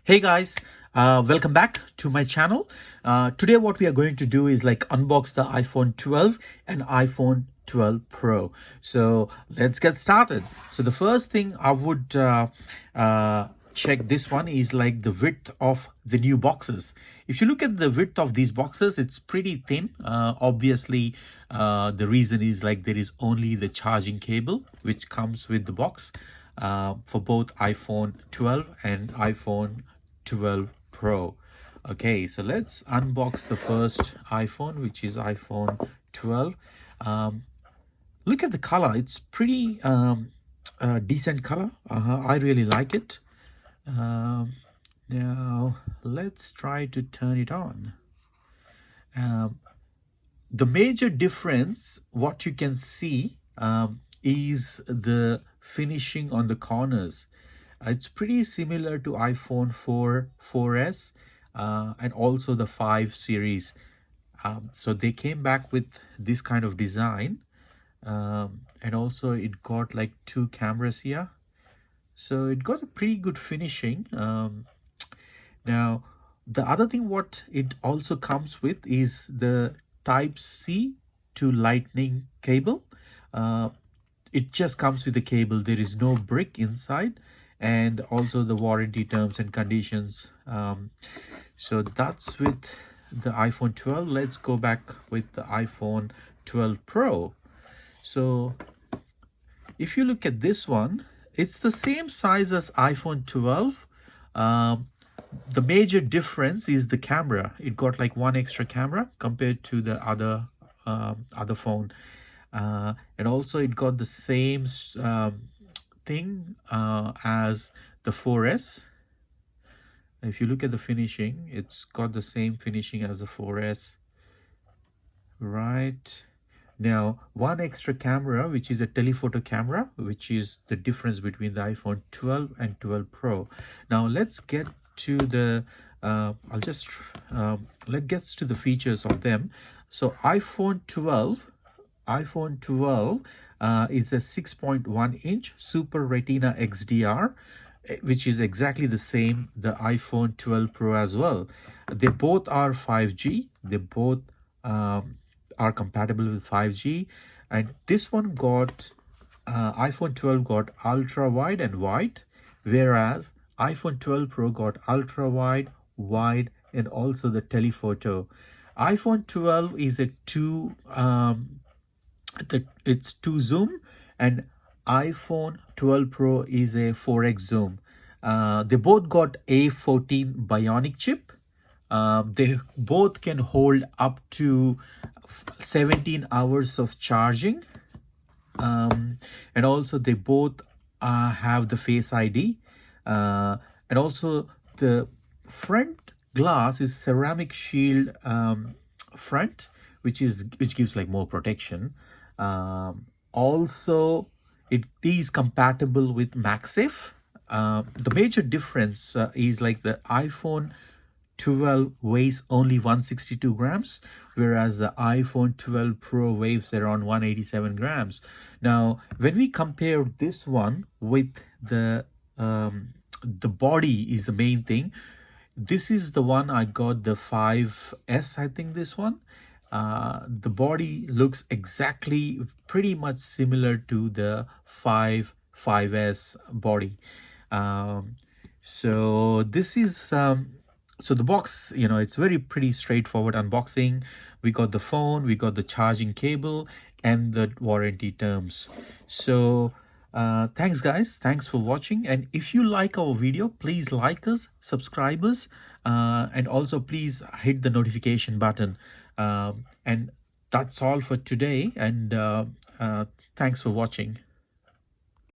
Hey guys, welcome back to my channel. Today what we are going to do is like unbox the iPhone 12 and iPhone 12 Pro. So let's get started. So the first thing I would check this one is like the width of the new boxes. If you look at the width of these boxes, it's pretty thin. Obviously, the reason is like there is only the charging cable which comes with the box for both iPhone 12 and iPhone 12 Pro. Okay, so let's unbox the first iPhone, which is iPhone 12. Look at the color. It's pretty decent color. I really like it. Now let's try to turn it on. The major difference, what you can see, is the finishing on the corners. It's pretty similar to iPhone 4S, and also the 5 series. So they came back with this kind of design, and also it got like 2 cameras here. So it got a pretty good finishing. Now, the other thing what it also comes with is the Type-C to Lightning cable. It just comes with the cable. There is no brick inside, and also the warranty terms and conditions. So that's with the iPhone 12. Let's go back with the iPhone 12 Pro. So if you look at this one, it's the same size as iPhone 12. The major difference is the camera. It got like 1 extra camera compared to the other phone, and also it got the same thing as the 4S. If you look at the finishing, it's got the same finishing as the 4S. Right. Now, 1 extra camera, which is a telephoto camera, which is the difference between the iPhone 12 and 12 Pro. Now, let's get to the let's get to the features of them. So iPhone 12 is a 6.1-inch Super Retina XDR, which is exactly the same the iPhone 12 Pro as well. They both are 5G. They both are compatible with 5G, and this one got iPhone 12 got ultra wide and wide, whereas iPhone 12 Pro got ultra wide, wide, and also the telephoto. iPhone 12 is a it's 2 zoom, and iPhone 12 Pro is a 4x zoom. They both got A14 Bionic chip. They both can hold up to 17 hours of charging, and also they both have the Face ID, and also the front glass is ceramic shield front, which gives like more protection. Also, it is compatible with MagSafe. The major difference is like the iPhone 12 weighs only 162 grams, whereas the iPhone 12 Pro weighs around 187 grams. Now, when we compare this one with the body is the main thing. This is the one I got, the 5S, I think this one. The body looks exactly pretty much similar to the 5S body. So this is so the box, it's very pretty straightforward unboxing. We got the phone, we got the charging cable, and the warranty terms. So thanks guys, thanks for watching, and if you like our video, please like us, subscribe us, and also please hit the notification button. And that's all for today, and thanks for watching.